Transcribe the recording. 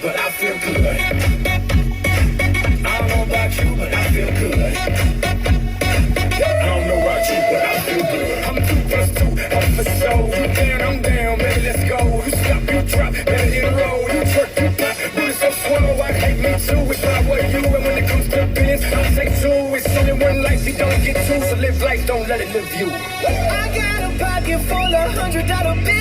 but I feel good. I don't know about you, but I feel good. I don't know about you, but I feel good. I'm 2+2, I'm for show. You down, I'm down, baby, let's go. You stop, you drop, better enroll. You twerk, you pop, booty so swole, I hate me too. It's not what you, and when it comes to business, I say two. It's only one life, you don't get two, so live life, don't let it live you. I got a pocket full of $100 bills.